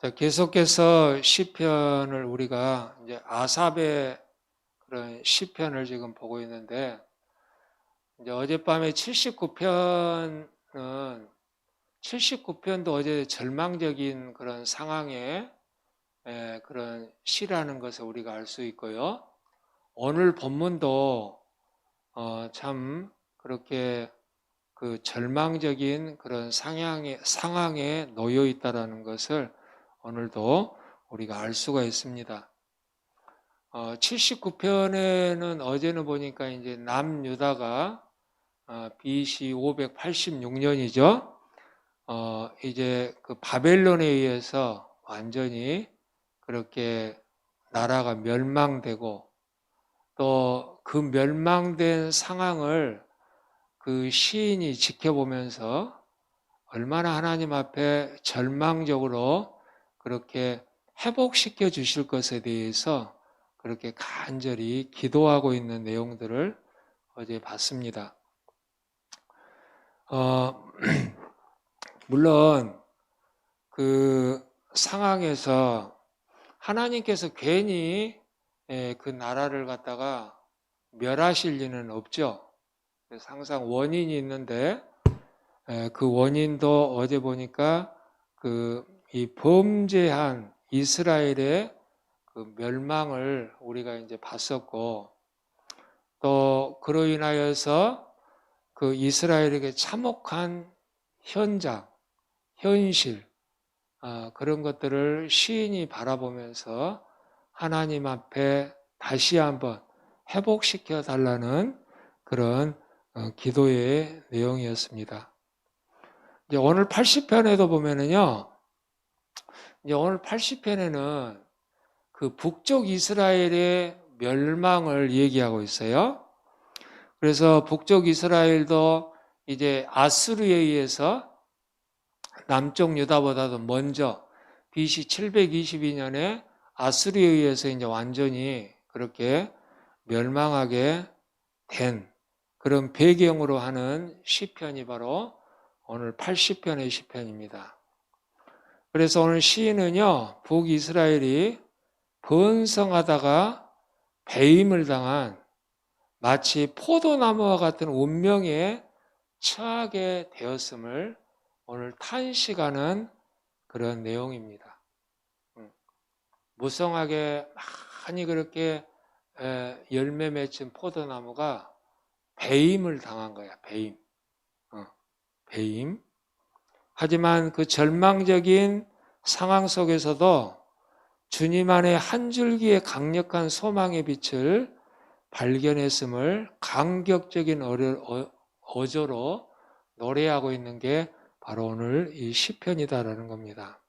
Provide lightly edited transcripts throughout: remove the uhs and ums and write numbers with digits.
자, 계속해서 시편을 우리가 이제 아삽의 그런 시편을 지금 보고 있는데, 이제 어젯밤에 79편도 어제 절망적인 그런 상황에 그런 시라는 것을 우리가 알 수 있고요. 오늘 본문도 참 그렇게 그 절망적인 그런 상황에 놓여 있다라는 것을 오늘도 우리가 알 수가 있습니다. 79편에는 어제는 보니까 이제 남유다가 BC 586년이죠. 이제 그 바벨론에 의해서 완전히 그렇게 나라가 멸망되고, 또 그 멸망된 상황을 그 시인이 지켜보면서 얼마나 하나님 앞에 절망적으로 그렇게 회복시켜 주실 것에 대해서 그렇게 간절히 기도하고 있는 내용들을 어제 봤습니다. 물론 그 상황에서 하나님께서 괜히 그 나라를 갖다가 멸하실 리는 없죠. 그래서 항상 원인이 있는데, 그 원인도 어제 보니까 이 범죄한 이스라엘의 그 멸망을 우리가 이제 봤었고, 또 그로 인하여서 그 이스라엘에게 참혹한 현장, 현실, 그런 것들을 시인이 바라보면서 하나님 앞에 다시 한번 회복시켜 달라는 그런 기도의 내용이었습니다. 이제 오늘 80편에도 보면은요, 이제 오늘 80편에는 그 북쪽 이스라엘의 멸망을 얘기하고 있어요. 그래서 북쪽 이스라엘도 이제 아수르에 의해서 남쪽 유다보다도 먼저 BC 722년에 아수르에 의해서 이제 완전히 그렇게 멸망하게 된 그런 배경으로 하는 시편이 바로 오늘 80편의 시편입니다. 그래서 오늘 시인은요, 북이스라엘이 번성하다가 배임을 당한 마치 포도나무와 같은 운명에 처하게 되었음을 오늘 탄식하는 그런 내용입니다. 무성하게 많이 그렇게 열매 맺힌 포도나무가 배임을 당한 거야. 배임. 하지만 그 절망적인 상황 속에서도 주님 안에 한 줄기의 강력한 소망의 빛을 발견했음을 감격적인 어조로 노래하고 있는 게 바로 오늘 이 시편이다라는 겁니다.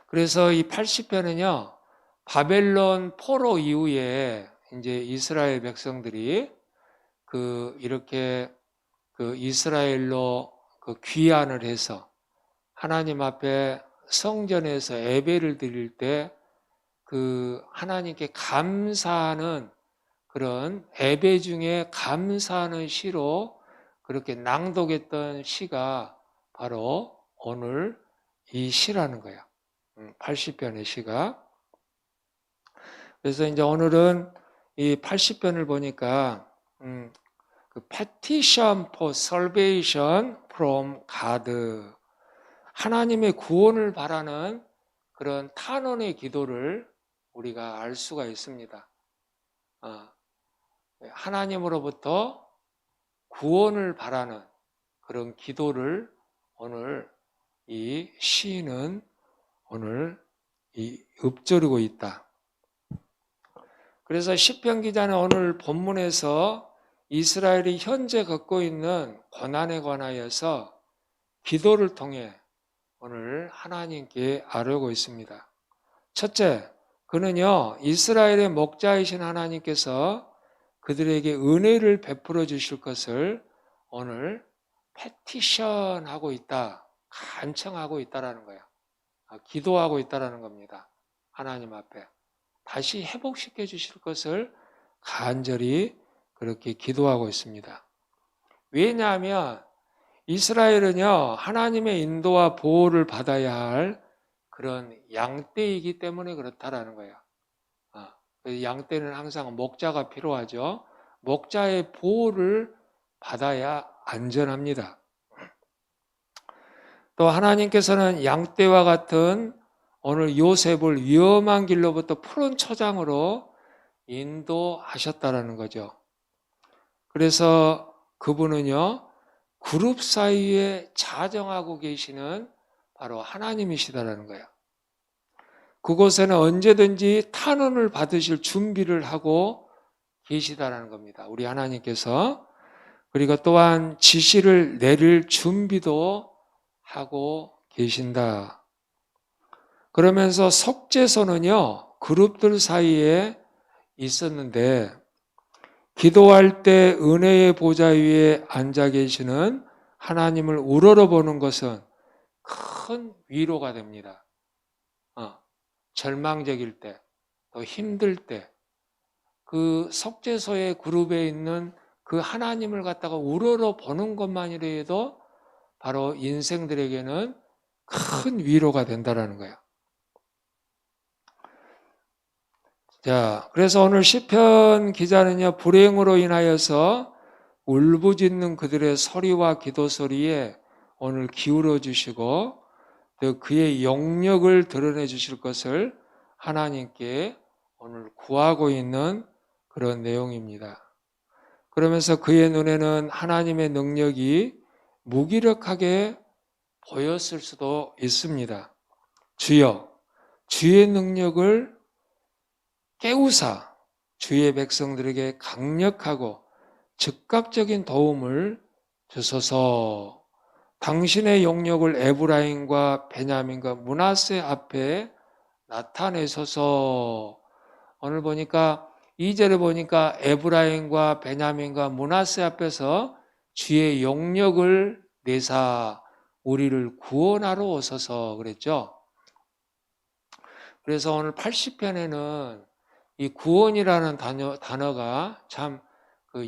그래서 이 80편은요, 바벨론 포로 이후에 이제 이스라엘 백성들이 이렇게 이스라엘로 귀환을 해서 하나님 앞에 성전에서 예배를 드릴 때 하나님께 감사하는 그런 예배 중에 감사하는 시로 그렇게 낭독했던 시가 바로 오늘 이 시라는 거야. 80편의 시가. 그래서 이제 오늘은 이 80편을 보니까 Petition for Salvation from God, 하나님의 구원을 바라는 그런 탄원의 기도를 우리가 알 수가 있습니다. 하나님으로부터 구원을 바라는 그런 기도를 오늘 이 시인은 오늘 읊조리고 있다. 그래서 시편 기자는 오늘 본문에서 이스라엘이 현재 겪고 있는 고난에 관하여서 기도를 통해 오늘 하나님께 아뢰고 있습니다. 첫째, 그는요, 이스라엘의 목자이신 하나님께서 그들에게 은혜를 베풀어 주실 것을 오늘 패티션하고 있다, 간청하고 있다라는 거예요. 기도하고 있다라는 겁니다. 하나님 앞에 다시 회복시켜 주실 것을 간절히 그렇게 기도하고 있습니다. 왜냐하면 이스라엘은요, 하나님의 인도와 보호를 받아야 할 그런 양떼이기 때문에 그렇다라는 거예요. 그래서 양떼는 항상 목자가 필요하죠. 목자의 보호를 받아야 안전합니다. 또 하나님께서는 양떼와 같은 오늘 요셉을 위험한 길로부터 푸른 초장으로 인도하셨다라는 거죠. 그래서 그분은요, 그룹 사이에 자정하고 계시는 바로 하나님이시다라는 거예요. 그곳에는 언제든지 탄원을 받으실 준비를 하고 계시다라는 겁니다. 우리 하나님께서. 그리고 또한 지시를 내릴 준비도 하고 계신다. 그러면서 속죄소는요, 그룹들 사이에 있었는데 기도할 때 은혜의 보좌 위에 앉아 계시는 하나님을 우러러보는 것은 큰 위로가 됩니다. 절망적일 때, 또 힘들 때, 그 속죄소의 그룹에 있는 그 하나님을 갖다가 우러러보는 것만이라도 바로 인생들에게는 큰 위로가 된다는 거예요. 자, 그래서 오늘 시편 기자는요, 불행으로 인하여서 울부짖는 그들의 소리와 기도 소리에 오늘 기울어 주시고 또 그의 영역을 드러내 주실 것을 하나님께 오늘 구하고 있는 그런 내용입니다. 그러면서 그의 눈에는 하나님의 능력이 무기력하게 보였을 수도 있습니다. 주여, 주의 능력을 깨우사 주의 백성들에게 강력하고 즉각적인 도움을 주소서. 당신의 영역을 에브라임과 베냐민과 므낫세 앞에 나타내소서. 오늘 보니까 2절에 보니까 에브라임과 베냐민과 므낫세 앞에서 주의 영역을 내사 우리를 구원하러 오소서 그랬죠. 그래서 오늘 80편에는 이 구원이라는 단어가 참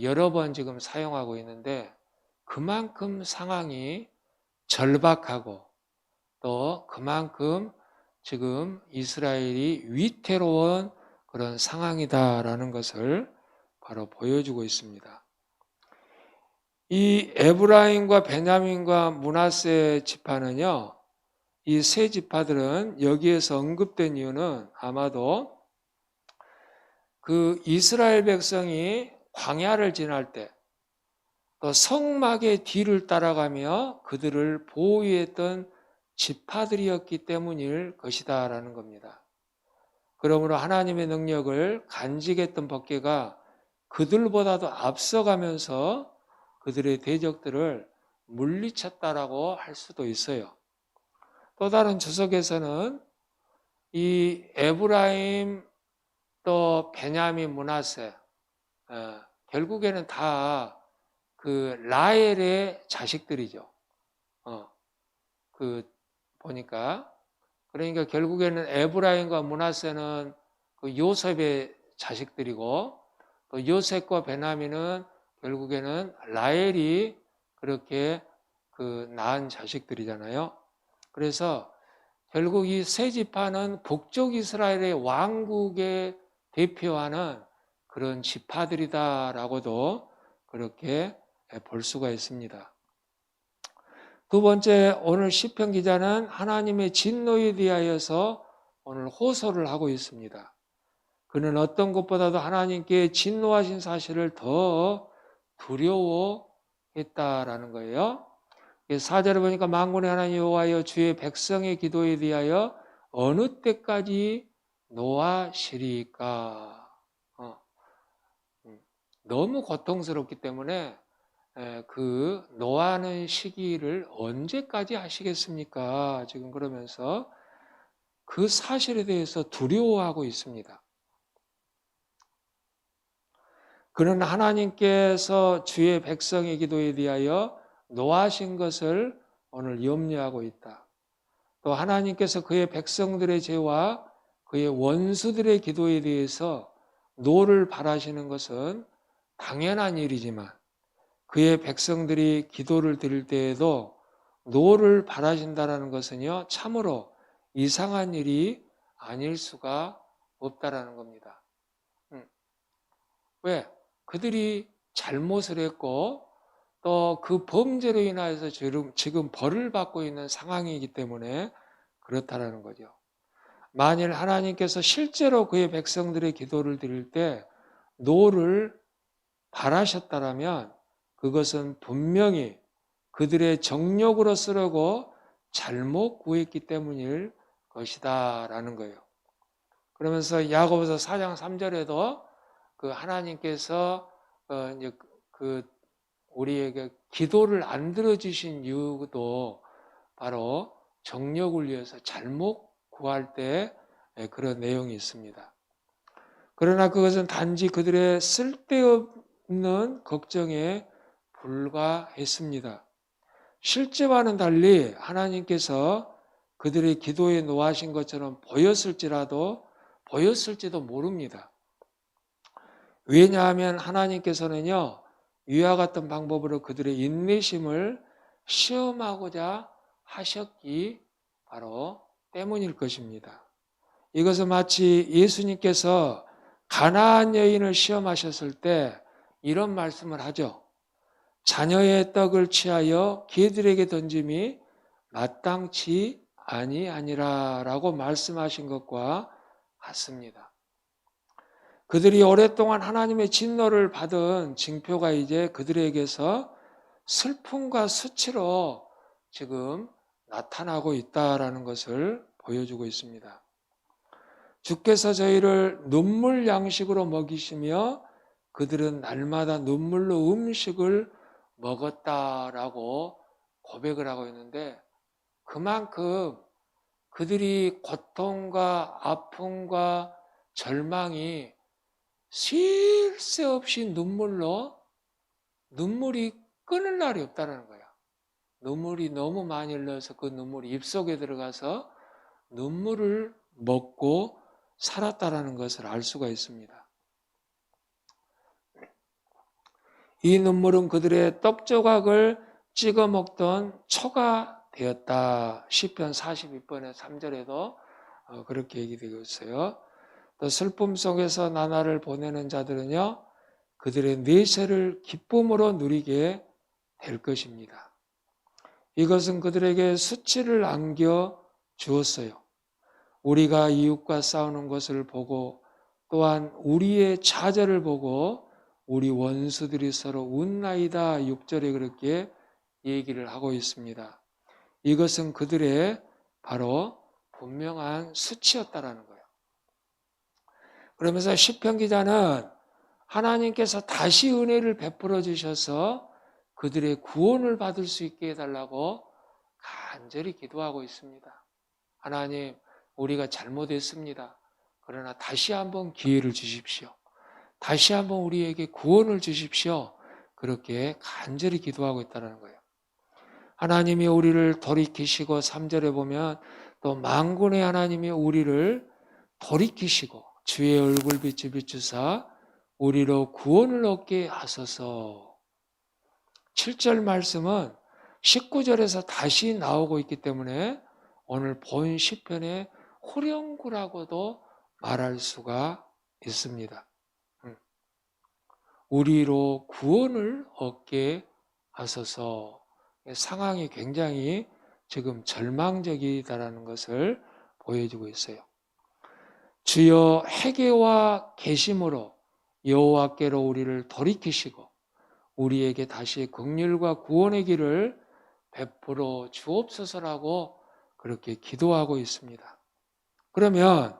여러 번 지금 사용하고 있는데 그만큼 상황이 절박하고 또 그만큼 지금 이스라엘이 위태로운 그런 상황이다라는 것을 바로 보여주고 있습니다. 이 에브라임과 베냐민과 므낫세 지파는요, 이 세 지파들은 여기에서 언급된 이유는 아마도 그 이스라엘 백성이 광야를 지날 때 또 성막의 뒤를 따라가며 그들을 보호했던 지파들이었기 때문일 것이다라는 겁니다. 그러므로 하나님의 능력을 간직했던 법궤가 그들보다도 앞서가면서 그들의 대적들을 물리쳤다라고 할 수도 있어요. 또 다른 주석에서는 이 에브라임 또 베냐민 므낫세 결국에는 다 그 라헬의 자식들이죠. 보니까 그러니까 결국에는 에브라임과 므낫세는 그 요셉의 자식들이고 또 요셉과 베냐민은 결국에는 라헬이 그렇게 낳은 자식들이잖아요. 그래서 결국 이 세 지파는 북쪽 이스라엘의 왕국에 대표하는 그런 지파들이다라고도 그렇게 볼 수가 있습니다. 두 번째, 오늘 시편 기자는 하나님의 진노에 대하여서 오늘 호소를 하고 있습니다. 그는 어떤 것보다도 하나님께 진노하신 사실을 더 두려워했다라는 거예요. 4절을 보니까 만군의 하나님 여호와여 주의 백성의 기도에 대하여 어느 때까지 노하시리까. 너무 고통스럽기 때문에 그 노하는 시기를 언제까지 하시겠습니까? 지금 그러면서 그 사실에 대해서 두려워하고 있습니다. 그는 하나님께서 주의 백성의 기도에 대하여 노하신 것을 오늘 염려하고 있다. 또 하나님께서 그의 백성들의 죄와 그의 원수들의 기도에 대해서 노를 바라시는 것은 당연한 일이지만 그의 백성들이 기도를 드릴 때에도 노를 바라신다는 것은요, 참으로 이상한 일이 아닐 수가 없다라는 겁니다. 왜? 그들이 잘못을 했고 또 그 범죄로 인하여서 지금 벌을 받고 있는 상황이기 때문에 그렇다라는 거죠. 만일 하나님께서 실제로 그의 백성들의 기도를 드릴 때 노를 바라셨다라면 그것은 분명히 그들의 정욕으로 쓰려고 잘못 구했기 때문일 것이다 라는 거예요. 그러면서 야고보서 4장 3절에도 그 하나님께서 이제 그 우리에게 기도를 안 들어주신 이유도 바로 정욕을 위해서 잘못 구할 때 그런 내용이 있습니다. 그러나 그것은 단지 그들의 쓸데없는 걱정에 불과했습니다. 실제와는 달리 하나님께서 그들의 기도에 노하신 것처럼 보였을지도 모릅니다. 왜냐하면 하나님께서는요, 위와 같은 방법으로 그들의 인내심을 시험하고자 하셨기 바로 때문일 것입니다. 이것은 마치 예수님께서 가나안 여인을 시험하셨을 때 이런 말씀을 하죠. 자녀의 떡을 취하여 개들에게 던짐이 마땅치 아니하니라라고 말씀하신 것과 같습니다. 그들이 오랫동안 하나님의 진노를 받은 징표가 이제 그들에게서 슬픔과 수치로 지금 나타나고 있다라는 것을 보여주고 있습니다. 주께서 저희를 눈물 양식으로 먹이시며 그들은 날마다 눈물로 음식을 먹었다라고 고백을 하고 있는데 그만큼 그들이 고통과 아픔과 절망이 쉴 새 없이 눈물이 끊을 날이 없다는 거야. 눈물이 너무 많이 흘러서 그 눈물이 입속에 들어가서 눈물을 먹고 살았다라는 것을 알 수가 있습니다. 이 눈물은 그들의 떡 조각을 찍어 먹던 초가 되었다. 시편 42편의 3절에도 그렇게 얘기되고 있어요. 또 슬픔 속에서 나날을 보내는 자들은요, 그들의 내세를 기쁨으로 누리게 될 것입니다. 이것은 그들에게 수치를 안겨 주었어요. 우리가 이웃과 싸우는 것을 보고 또한 우리의 좌절을 보고 우리 원수들이 서로 웃나이다 6절에 그렇게 얘기를 하고 있습니다. 이것은 그들의 바로 분명한 수치였다라는 거예요. 그러면서 시편 기자는 하나님께서 다시 은혜를 베풀어 주셔서 그들의 구원을 받을 수 있게 해달라고 간절히 기도하고 있습니다. 하나님, 우리가 잘못했습니다. 그러나 다시 한번 기회를 주십시오. 다시 한번 우리에게 구원을 주십시오. 그렇게 간절히 기도하고 있다는 거예요. 하나님이 우리를 돌이키시고 3절에 보면 또 만군의 하나님이 우리를 돌이키시고 주의 얼굴빛을 비추사 우리로 구원을 얻게 하소서. 7절 말씀은 19절에서 다시 나오고 있기 때문에 오늘 본 시편의 후렴구라고도 말할 수가 있습니다. 우리로 구원을 얻게 하소서. 상황이 굉장히 지금 절망적이다라는 것을 보여주고 있어요. 주여 회개와 계심으로 여호와께로 우리를 돌이키시고 우리에게 다시 긍휼과 구원의 길을 베풀어 주옵소서라고 그렇게 기도하고 있습니다. 그러면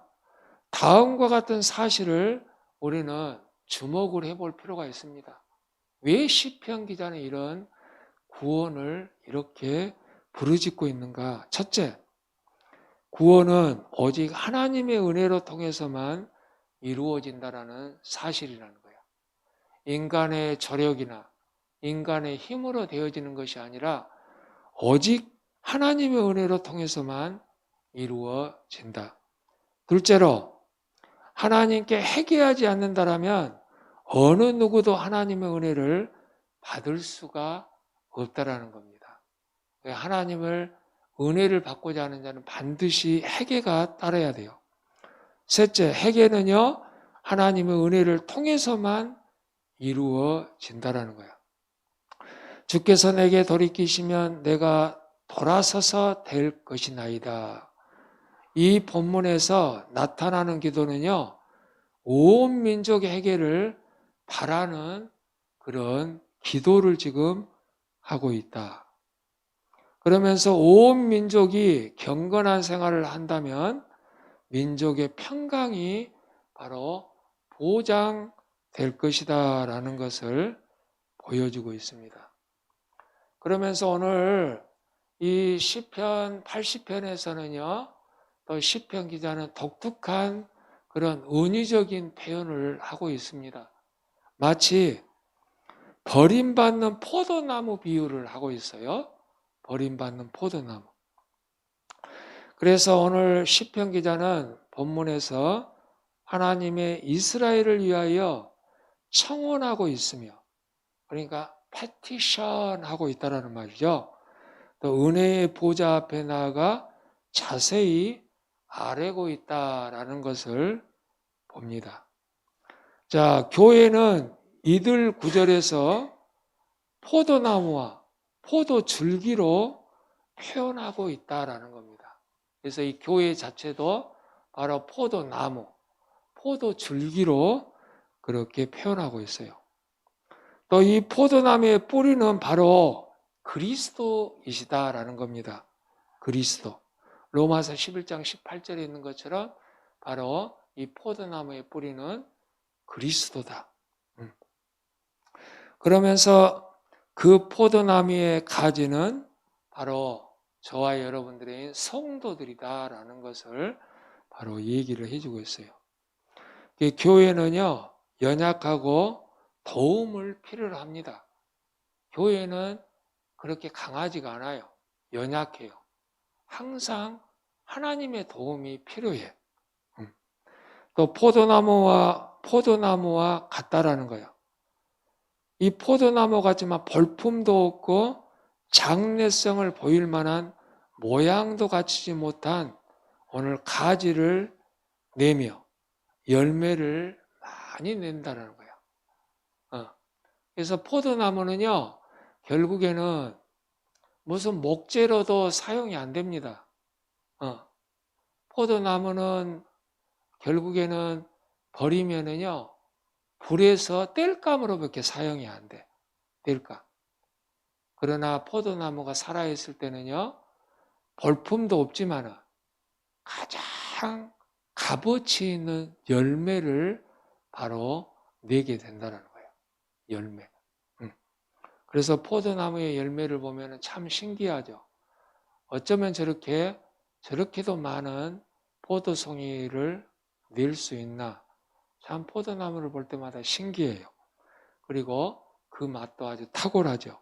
다음과 같은 사실을 우리는 주목을 해볼 필요가 있습니다. 왜 시편 기자는 이런 구원을 이렇게 부르짖고 있는가? 첫째, 구원은 오직 하나님의 은혜로 통해서만 이루어진다라는 사실이라는 거예요. 인간의 저력이나 인간의 힘으로 되어지는 것이 아니라 오직 하나님의 은혜로 통해서만 이루어진다. 둘째로, 하나님께 회개하지 않는다라면 어느 누구도 하나님의 은혜를 받을 수가 없다라는 겁니다. 하나님을 은혜를 받고자 하는 자는 반드시 회개가 따라야 돼요. 셋째, 회개는요, 하나님의 은혜를 통해서만 이루어진다라는 거예요. 주께서 내게 돌이키시면 내가 돌아서서 될 것이나이다. 이 본문에서 나타나는 기도는요, 온 민족의 회개를 바라는 그런 기도를 지금 하고 있다. 그러면서 온 민족이 경건한 생활을 한다면 민족의 평강이 바로 보장될 것이다 라는 것을 보여주고 있습니다. 그러면서 오늘 이 시편 80편에서는요, 또 시편 기자는 독특한 그런 은유적인 표현을 하고 있습니다. 마치 버림받는 포도나무 비유를 하고 있어요. 버림받는 포도나무. 그래서 오늘 시편 기자는 본문에서 하나님의 이스라엘을 위하여 청원하고 있으며, 그러니까 패티션 하고 있다라는 말이죠. 또 은혜의 보좌 앞에 나아가 자세히 아뢰고 있다라는 것을 봅니다. 자, 교회는 이들 구절에서 포도나무와 포도줄기로 표현하고 있다라는 겁니다. 그래서 이 교회 자체도 바로 포도나무, 포도줄기로 그렇게 표현하고 있어요. 또 이 포도나무의 뿌리는 바로 그리스도이시다라는 겁니다. 그리스도. 로마서 11장 18절에 있는 것처럼 바로 이 포도나무의 뿌리는 그리스도다. 그러면서 그 포도나무의 가지는 바로 저와 여러분들의 성도들이다라는 것을 바로 얘기를 해주고 있어요. 교회는요, 연약하고 도움을 필요로 합니다. 교회는 그렇게 강하지가 않아요. 연약해요. 항상 하나님의 도움이 필요해. 또 포도나무와 같다라는 거예요. 이 포도나무 같지만 벌품도 없고 장래성을 보일 만한 모양도 갖추지 못한 오늘 가지를 내며 열매를 많이 낸다는 거예요. 그래서 포도나무는요, 결국에는 무슨 목재로도 사용이 안 됩니다. 포도나무는 결국에는 버리면은요, 불에서 땔감으로밖에 사용이 안 돼. 땔감. 그러나 포도나무가 살아있을 때는요, 벌품도 없지만 가장 값어치 있는 열매를 바로 내게 된다는 거예요. 열매. 그래서 포도나무의 열매를 보면 참 신기하죠. 어쩌면 저렇게도 많은 포도송이를 낼 수 있나. 참 포도나무를 볼 때마다 신기해요. 그리고 그 맛도 아주 탁월하죠.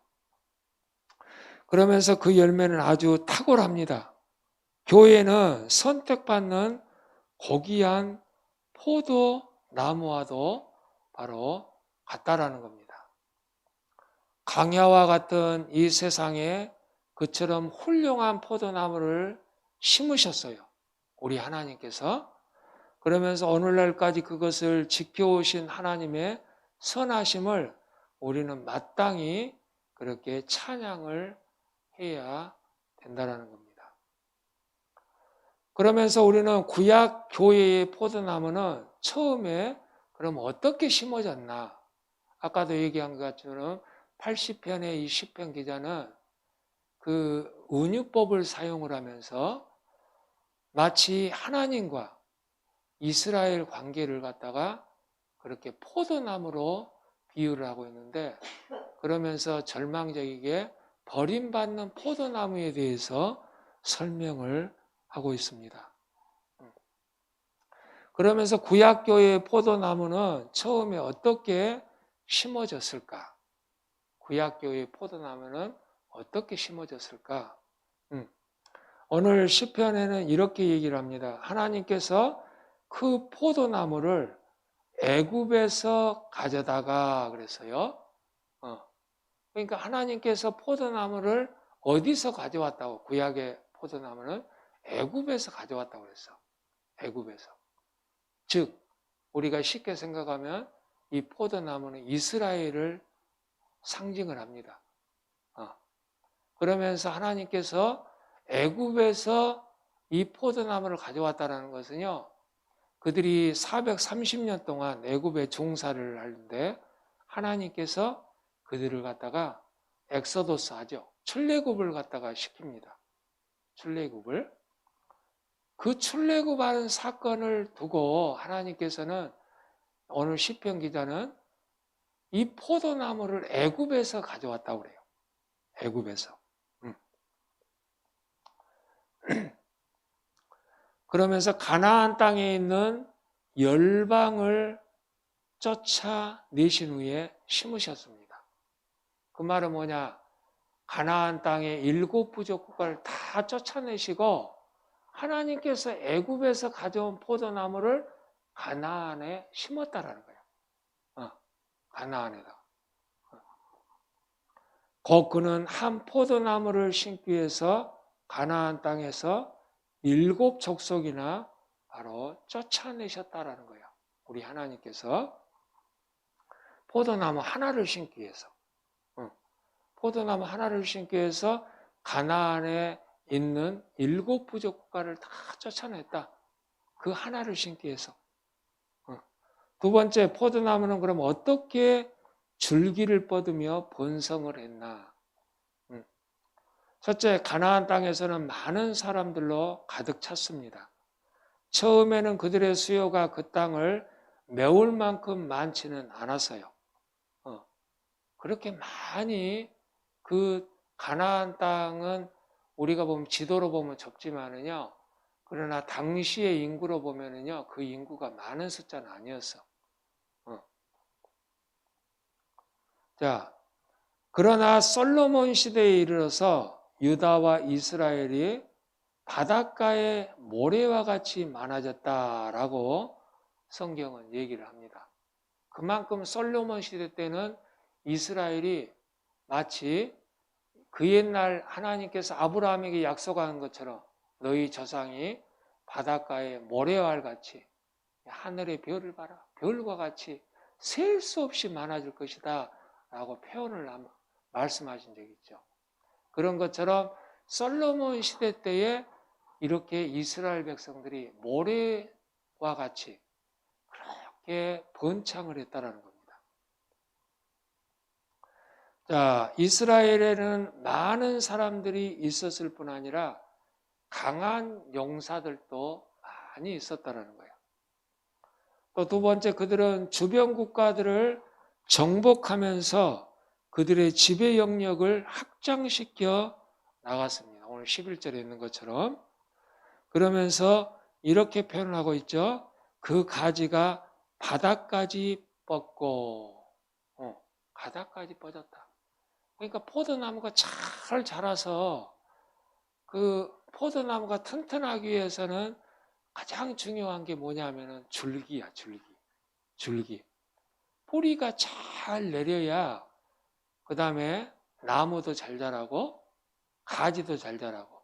그러면서 그 열매는 아주 탁월합니다. 교회는 선택받는 고귀한 포도나무와도 바로 같다라는 겁니다. 광야와 같은 이 세상에 그처럼 훌륭한 포도나무를 심으셨어요. 우리 하나님께서. 그러면서 오늘날까지 그것을 지켜오신 하나님의 선하심을 우리는 마땅히 그렇게 찬양을 해야 된다는 겁니다. 그러면서 우리는 구약 교회의 포도나무는 처음에 그럼 어떻게 심어졌나? 아까도 얘기한 것처럼 80편의 이 시편 기자는 그 은유법을 사용을 하면서 마치 하나님과 이스라엘 관계를 갖다가 그렇게 포도나무로 비유를 하고 있는데, 그러면서 절망적이게 버림받는 포도나무에 대해서 설명을 하고 있습니다. 그러면서 구약교회의 포도나무는 처음에 어떻게 심어졌을까? 구약교회의 포도나무는 어떻게 심어졌을까? 오늘 시편에는 이렇게 얘기를 합니다. 하나님께서 그 포도나무를 애굽에서 가져다가 그랬어요. 그러니까 하나님께서 포도나무를 어디서 가져왔다고? 구약의 포도나무는 애굽에서 가져왔다고 그랬어. 애굽에서. 즉 우리가 쉽게 생각하면 이 포도나무는 이스라엘을 상징을 합니다. 그러면서 하나님께서 애굽에서 이 포도나무를 가져왔다는 것은요, 그들이 430년 동안 애굽에 종사를 하는데 하나님께서 그들을 갖다가 엑소도스 하죠. 출애굽을 갖다가 시킵니다. 출애굽을. 그 출애굽하는 사건을 두고 하나님께서는 오늘 시편 기자는 이 포도나무를 애굽에서 가져왔다고 그래요. 애굽에서. 그러면서 가나안 땅에 있는 열방을 쫓아내신 후에 심으셨습니다. 그 말은 뭐냐? 가나안 땅의 7 부족 국가를 다 쫓아내시고 하나님께서 애굽에서 가져온 포도나무를 가나안에 심었다라는 거예요. 가나안에다. 곧 그는 한 포도나무를 심기 위해서 가나안 땅에서 7 족속이나 바로 쫓아내셨다라는 거예요. 우리 하나님께서 포도나무 하나를 심기 위해서, 포도나무 하나를 심기 위해서 가나안에 있는 7 부족 국가를 다 쫓아냈다. 그 하나를 심기 위해서. 두 번째, 포도나무는 그럼 어떻게 줄기를 뻗으며 번성을 했나? 첫째, 가나안 땅에서는 많은 사람들로 가득 찼습니다. 처음에는 그들의 수요가 그 땅을 메울 만큼 많지는 않았어요. 그렇게 많이 그 가나안 땅은 우리가 보면 지도로 보면 적지만은요. 그러나 당시의 인구로 보면은요. 그 인구가 많은 숫자는 아니었어. 자, 그러나 솔로몬 시대에 이르러서 유다와 이스라엘이 바닷가의 모래와 같이 많아졌다라고 성경은 얘기를 합니다. 그만큼 솔로몬 시대 때는 이스라엘이 마치 그 옛날 하나님께서 아브라함에게 약속한 것처럼 너희 조상이 바닷가의 모래알 같이 하늘의 별을 봐라. 별과 같이 셀 수 없이 많아질 것이다 라고 표현을 말씀하신 적이 있죠. 그런 것처럼 솔로몬 시대 때에 이렇게 이스라엘 백성들이 모래와 같이 그렇게 번창을 했다라는 겁니다. 자, 이스라엘에는 많은 사람들이 있었을 뿐 아니라 강한 용사들도 많이 있었다라는 거예요. 또 두 번째, 그들은 주변 국가들을 정복하면서 그들의 지배 영역을 확장시켜 나갔습니다. 오늘 11절에 있는 것처럼. 그러면서 이렇게 표현을 하고 있죠. 그 가지가 바닥까지 뻗고, 바닥까지 뻗었다. 그러니까 포도나무가 잘 자라서 그 포도나무가 튼튼하기 위해서는 가장 중요한 게 뭐냐면은 줄기야, 줄기. 뿌리가 잘 내려야 그 다음에 나무도 잘 자라고 가지도 잘 자라고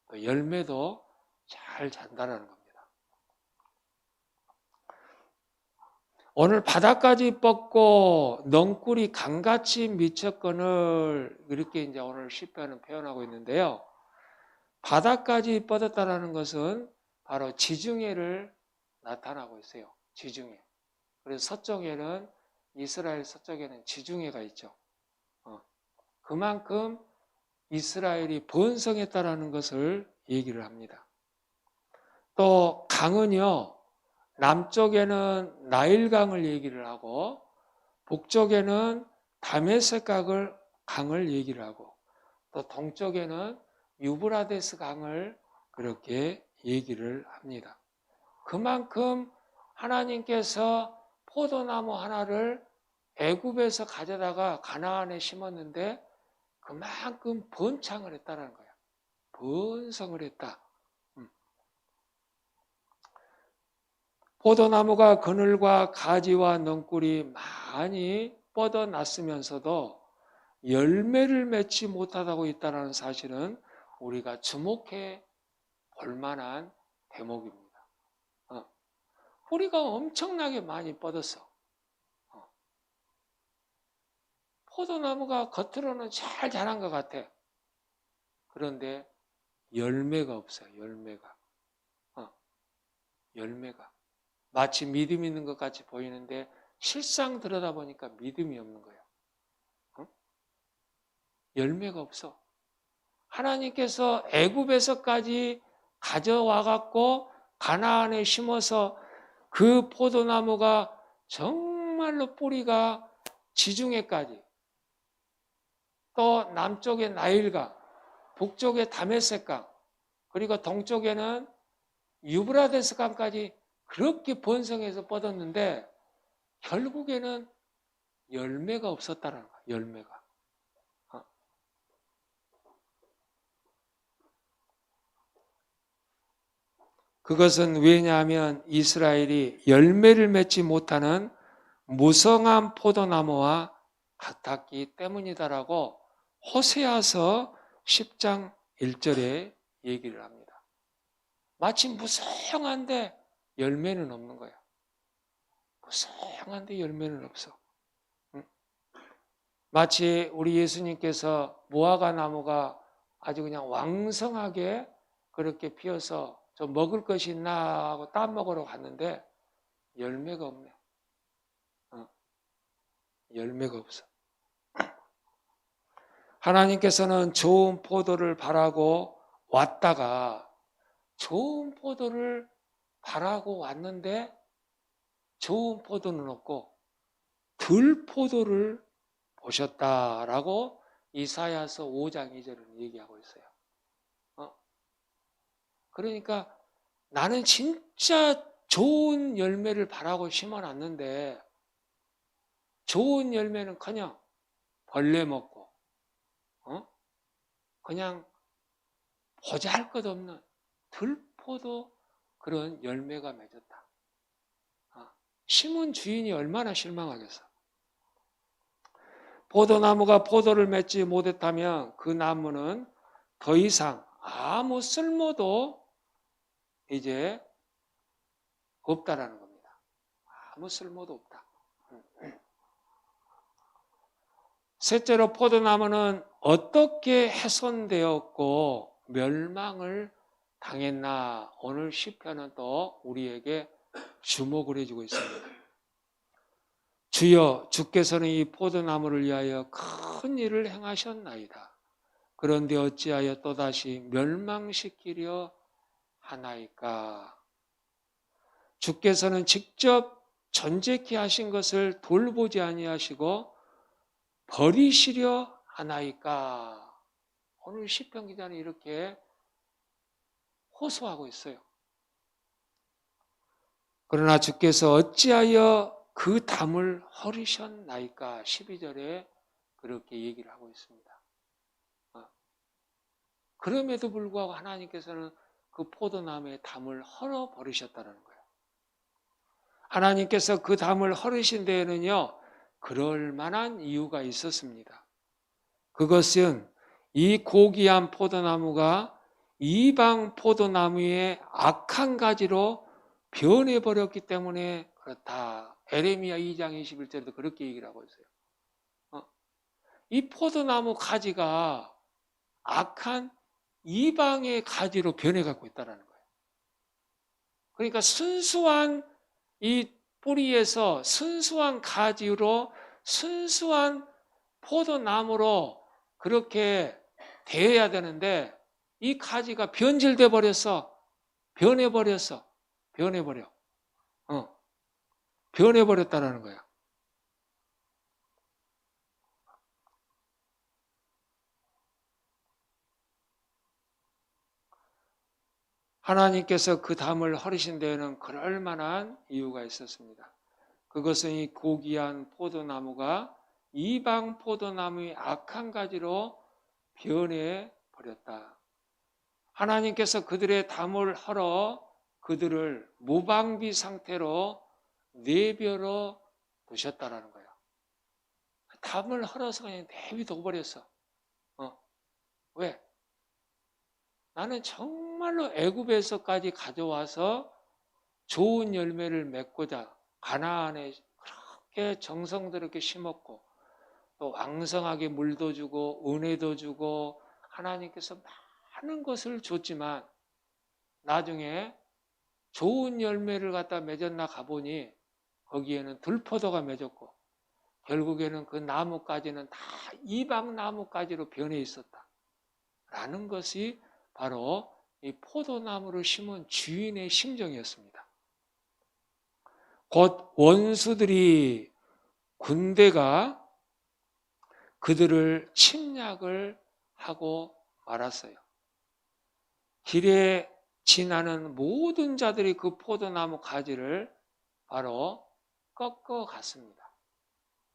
또 열매도 잘 잔다라는 겁니다. 오늘 바닥까지 뻗고 넝쿨이 강같이 미쳤거늘 이렇게 이제 오늘 시편은 표현하고 있는데요. 바닥까지 뻗었다라는 것은 바로 지중해를 나타나고 있어요. 지중해. 그래서 서쪽에는 이스라엘 서쪽에는 지중해가 있죠. 그만큼 이스라엘이 번성했다라는 것을 얘기를 합니다. 또 강은요. 남쪽에는 나일강을 얘기를 하고 북쪽에는 다메섹 강을 얘기를 하고 또 동쪽에는 유브라데스 강을 그렇게 얘기를 합니다. 그만큼 하나님께서 포도나무 하나를 애굽에서 가져다가 가나안에 심었는데 그만큼 번창을 했다는 거야. 번성을 했다. 포도나무가 그늘과 가지와 넝쿨이 많이 뻗어났으면서도 열매를 맺지 못하고 있다는 사실은 우리가 주목해 볼 만한 대목입니다. 뿌리가 엄청나게 많이 뻗었어. 포도나무가 겉으로는 잘 자란 것 같아. 그런데 열매가 없어요. 열매가. 마치 믿음 있는 것 같이 보이는데 실상 들여다보니까 믿음이 없는 거예요. 열매가 없어. 하나님께서 애굽에서까지 가져와 갖고 가나안에 심어서 그 포도나무가 정말로 뿌리가 지중해까지, 또 남쪽의 나일강, 북쪽의 다메섹강, 그리고 동쪽에는 유브라데스 강까지 그렇게 번성해서 뻗었는데 결국에는 열매가 없었다는 거야. 열매가. 그것은 왜냐하면 이스라엘이 열매를 맺지 못하는 무성한 포도나무와 같았기 때문이다라고 호세아서 10장 1절에 얘기를 합니다. 마치 무성한데 열매는 없는 거야. 무성한데 열매는 없어. 마치 우리 예수님께서 무화과 나무가 아주 그냥 왕성하게 그렇게 피어서 저 먹을 것이 있나 하고 따먹으러 갔는데 열매가 없네. 열매가 없어. 하나님께서는 좋은 포도를 바라고 왔다가 좋은 포도를 바라고 왔는데 좋은 포도는 없고 들포도를 보셨다라고 이사야서 5장 2절은 얘기하고 있어요. 그러니까 나는 진짜 좋은 열매를 바라고 심어놨는데 좋은 열매는커녕 벌레 먹고 그냥 보잘것없는 들포도 그런 열매가 맺었다. 심은 주인이 얼마나 실망하겠어. 포도나무가 포도를 맺지 못했다면 그 나무는 더 이상 아무 쓸모도 이제 없다라는 겁니다. 아무 쓸모도 없다. 셋째로 포도나무는 어떻게 훼손되었고 멸망을 당했나 오늘 시편은 또 우리에게 주목을 해주고 있습니다. 주여 주께서는 이 포도나무를 위하여 큰 일을 행하셨나이다. 그런데 어찌하여 또다시 멸망시키려 하나이까. 주께서는 직접 전쟁케 하신 것을 돌보지 아니하시고 버리시려 하나이까. 오늘 시편 기자는 이렇게 호소하고 있어요. 그러나 주께서 어찌하여 그 담을 허리셨나이까. 12절에 그렇게 얘기를 하고 있습니다. 그럼에도 불구하고 하나님께서는 그 포도나무의 담을 헐어버리셨다는 거예요. 하나님께서 그 담을 헐으신 데에는요, 그럴 만한 이유가 있었습니다. 그것은 이 고귀한 포도나무가 이방 포도나무의 악한 가지로 변해버렸기 때문에 그렇다. 에레미야 2장 21절에도 그렇게 얘기를 하고 있어요. 이 포도나무 가지가 악한 이방의 가지로 변해갖고 있다는 거예요. 그러니까 순수한 이 뿌리에서 순수한 가지로 순수한 포도나무로 그렇게 되어야 되는데 이 가지가 변질돼 버렸어. 변해버렸어. 변해버렸다라는 거야. 하나님께서 그 담을 허리신 데에는 그럴 만한 이유가 있었습니다. 그것은 이 고귀한 포도나무가 이방 포도나무의 악한 가지로 변해버렸다. 하나님께서 그들의 담을 헐어 그들을 무방비 상태로 내버려 두셨다라는 거예요. 담을 헐어서 그냥 내비둬 버렸어. 왜? 나는 정말로 애굽에서까지 가져와서 좋은 열매를 맺고자 가나안에 그렇게 정성스럽게 심었고 또 왕성하게 물도 주고 은혜도 주고 하나님께서 많은 것을 줬지만 나중에 좋은 열매를 갖다 맺었나 가보니 거기에는 들포도가 맺었고 결국에는 그 나뭇가지는 다 이방 나뭇가지로 변해 있었다 라는 것이 바로 이 포도나무를 심은 주인의 심정이었습니다. 곧 원수들이 군대가 그들을 침략을 하고 말았어요. 길에 지나는 모든 자들이 그 포도나무 가지를 바로 꺾어 갔습니다.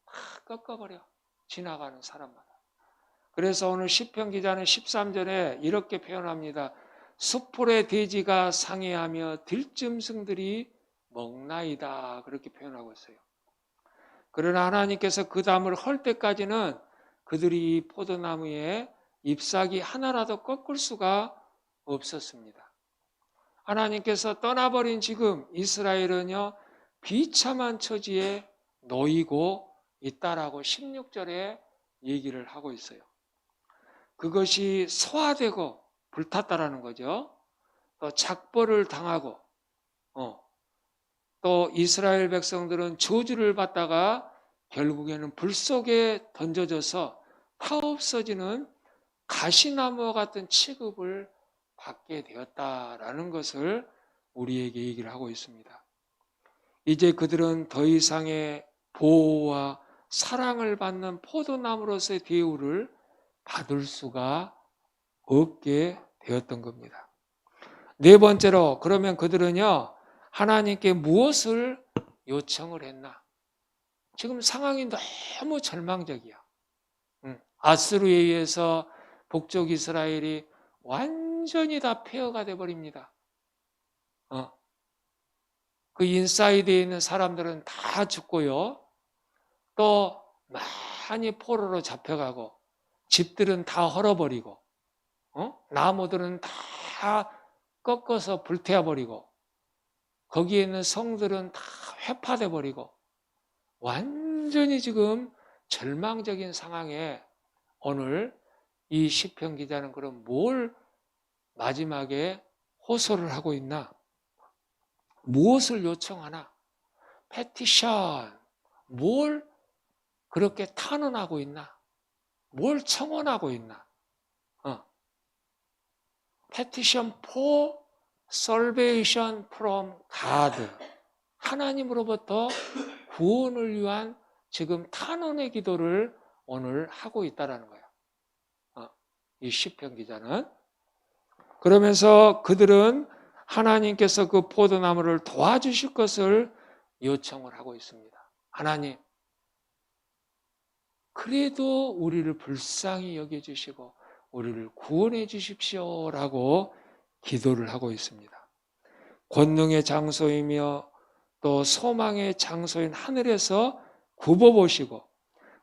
다 꺾어버려. 지나가는 사람마다. 그래서 오늘 시편 기자는 13절에 이렇게 표현합니다. 숯불의 돼지가 상해하며 들짐승들이 먹나이다. 그렇게 표현하고 있어요. 그러나 하나님께서 그 담을 헐 때까지는 그들이 이 포도나무의 잎사귀 하나라도 꺾을 수가 없었습니다. 하나님께서 떠나버린 지금 이스라엘은요 비참한 처지에 놓이고 있다라고 16절에 얘기를 하고 있어요. 그것이 소화되고 불탔다라는 거죠. 또 작벌을 당하고 또 이스라엘 백성들은 저주를 받다가 결국에는 불 속에 던져져서 타없어지는 가시나무와 같은 취급을 받게 되었다라는 것을 우리에게 얘기를 하고 있습니다. 이제 그들은 더 이상의 보호와 사랑을 받는 포도나무로서의 대우를 받을 수가 없게 되었던 겁니다. 네 번째로 그러면 그들은요 하나님께 무엇을 요청을 했나? 지금 상황이 너무 절망적이야. 아수르에 의해서 북쪽 이스라엘이 완전히 다 폐허가 돼버립니다. 그 인사이드에 있는 사람들은 다 죽고요. 또 많이 포로로 잡혀가고 집들은 다 헐어버리고 나무들은 다 꺾어서 불태워버리고 거기에 있는 성들은 다 회파돼 버리고 완전히 지금 절망적인 상황에 오늘 이 시편 기자는 그럼 뭘 마지막에 호소를 하고 있나? 무엇을 요청하나? 패티션, 뭘 그렇게 탄원하고 있나? 뭘 청원하고 있나? Petition for salvation from God. 하나님으로부터 구원을 위한 지금 탄원의 기도를 오늘 하고 있다는 거예요. 이 시편 기자는. 그러면서 그들은 하나님께서 그 포도나무를 도와주실 것을 요청을 하고 있습니다. 하나님, 그래도 우리를 불쌍히 여겨주시고 우리를 구원해 주십시오라고 기도를 하고 있습니다. 권능의 장소이며 또 소망의 장소인 하늘에서 굽어보시고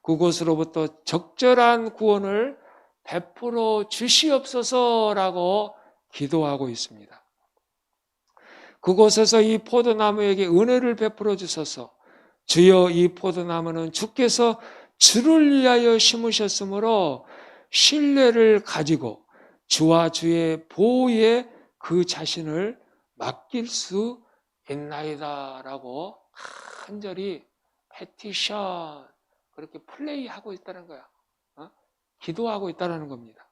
그곳으로부터 적절한 구원을 베풀어 주시옵소서라고 기도하고 있습니다. 그곳에서 이 포도나무에게 은혜를 베풀어 주소서. 주여, 이 포도나무는 주께서 주를 위하여 심으셨으므로 신뢰를 가지고 주와 주의 보호에 그 자신을 맡길 수 있나이다 라고 간절히 패티션 그렇게 플레이하고 있다는 거야. 기도하고 있다는 겁니다.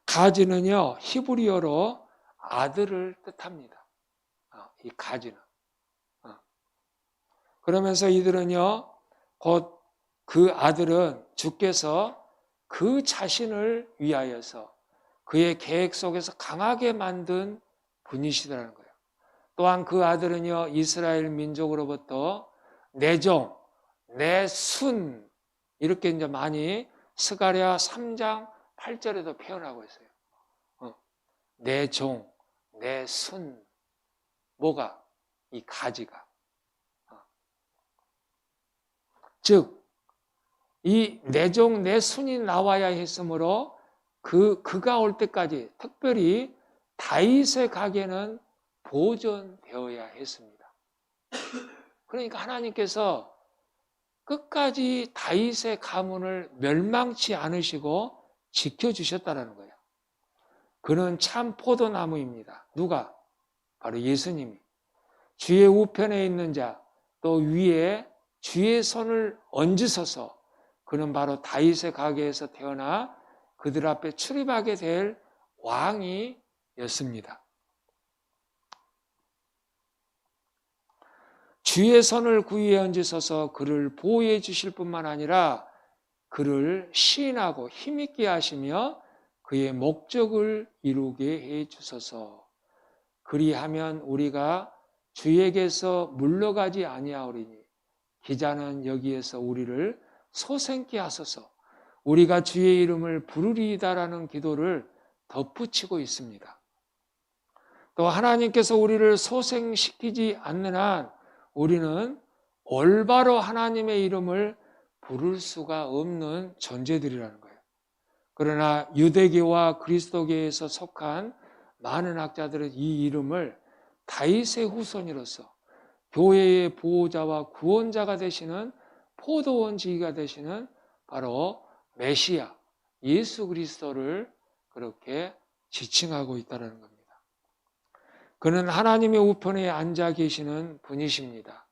가지는요 히브리어로 아들을 뜻합니다. 이 가지는. 그러면서 이들은요 곧 그 아들은 주께서 그 자신을 위하여서 그의 계획 속에서 강하게 만든 분이시라는 거예요. 또한 그 아들은요 이스라엘 민족으로부터 내 종, 내 순 이렇게 이제 많이 스가랴 3장 8절에도 표현하고 있어요. 내 종, 내 순 뭐가? 이 가지가. 즉 이 내 종, 내 순이 나와야 했으므로 그가 올 때까지 특별히 다윗의 가계는 보존되어야 했습니다. 그러니까 하나님께서 끝까지 다윗의 가문을 멸망치 않으시고 지켜주셨다는 거예요. 그는 참 포도나무입니다. 누가? 바로 예수님이. 주의 우편에 있는 자, 또 위에 주의 손을 얹으소서. 그는 바로 다윗의 가계에서 태어나 그들 앞에 출입하게 될 왕이었습니다. 주의 손을 그 위에 얹으소서 그를 보호해 주실 뿐만 아니라 그를 시인하고 힘있게 하시며 그의 목적을 이루게 해 주소서. 그리하면 우리가 주에게서 물러가지 아니하오리니 기자는 여기에서 우리를 소생케 하소서. 우리가 주의 이름을 부르리이다라는 기도를 덧붙이고 있습니다. 또 하나님께서 우리를 소생시키지 않는 한 우리는 올바로 하나님의 이름을 부를 수가 없는 존재들이라는 거예요. 그러나 유대교와 그리스도교에서 속한 많은 학자들은 이 이름을 다윗의 후손으로서 교회의 보호자와 구원자가 되시는 포도원지기가 되시는 바로 메시아 예수 그리스도를 그렇게 지칭하고 있다는 겁니다. 그는 하나님의 우편에 앉아 계시는 분이십니다.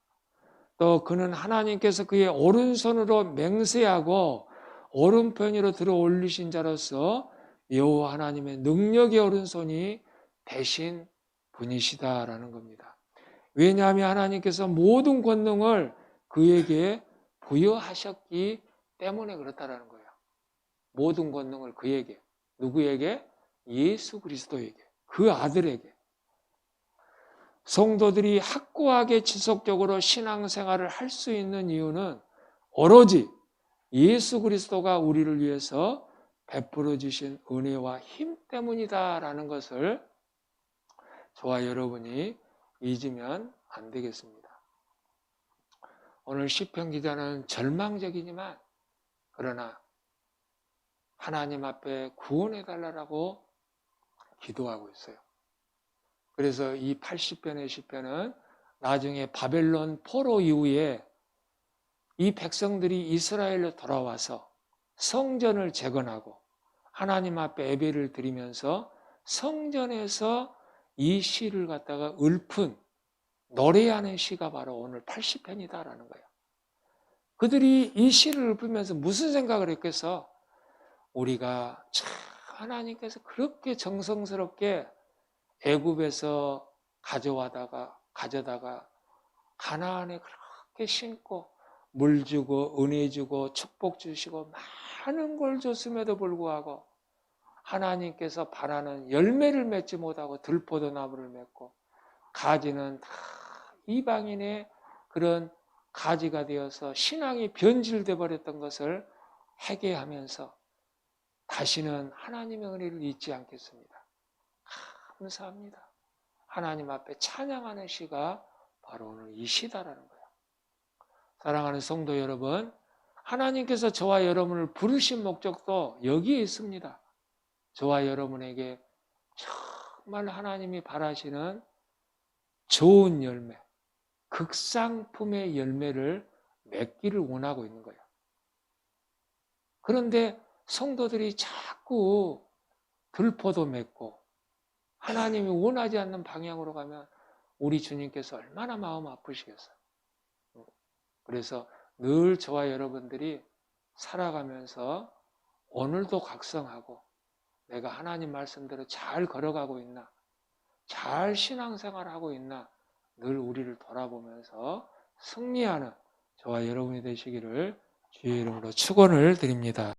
또 그는 하나님께서 그의 오른손으로 맹세하고 오른편으로 들어 올리신 자로서 여호와 하나님의 능력의 오른손이 되신 분이시다라는 겁니다. 왜냐하면 하나님께서 모든 권능을 그에게 부여하셨기 때문에 그렇다라는 거예요. 모든 권능을 그에게, 누구에게? 예수 그리스도에게, 그 아들에게. 성도들이 확고하게 지속적으로 신앙생활을 할 수 있는 이유는 오로지 예수 그리스도가 우리를 위해서 베풀어 주신 은혜와 힘 때문이다라는 것을 저와 여러분이 잊으면 안 되겠습니다. 오늘 시편 기자는 절망적이지만 그러나 하나님 앞에 구원해 달라고 기도하고 있어요. 그래서 이 80편의 시편은 나중에 바벨론 포로 이후에 이 백성들이 이스라엘로 돌아와서 성전을 재건하고 하나님 앞에 예배를 드리면서 성전에서 이 시를 갖다가 읊은 노래하는 시가 바로 오늘 80편이다라는 거예요. 그들이 이 시를 읊으면서 무슨 생각을 했겠어? 우리가 참 하나님께서 그렇게 정성스럽게 애굽에서 가져다가 가나안에 그렇게 심고 물 주고 은혜 주고 축복 주시고 많은 걸 줬음에도 불구하고 하나님께서 바라는 열매를 맺지 못하고 들포도나무를 맺고 가지는 다 이방인의 그런 가지가 되어서 신앙이 변질돼 버렸던 것을 회개하면서 다시는 하나님의 은혜를 잊지 않겠습니다. 감사합니다. 하나님 앞에 찬양하는 시가 바로 오늘 이 시다라는 거예요. 사랑하는 성도 여러분, 하나님께서 저와 여러분을 부르신 목적도 여기에 있습니다. 저와 여러분에게 정말 하나님이 바라시는 좋은 열매, 극상품의 열매를 맺기를 원하고 있는 거예요. 그런데 성도들이 자꾸 들포도 맺고 하나님이 원하지 않는 방향으로 가면 우리 주님께서 얼마나 마음 아프시겠어요. 그래서 늘 저와 여러분들이 살아가면서 오늘도 각성하고 내가 하나님 말씀대로 잘 걸어가고 있나, 잘 신앙생활하고 있나 늘 우리를 돌아보면서 승리하는 저와 여러분이 되시기를 주의 이름으로 축원을 드립니다.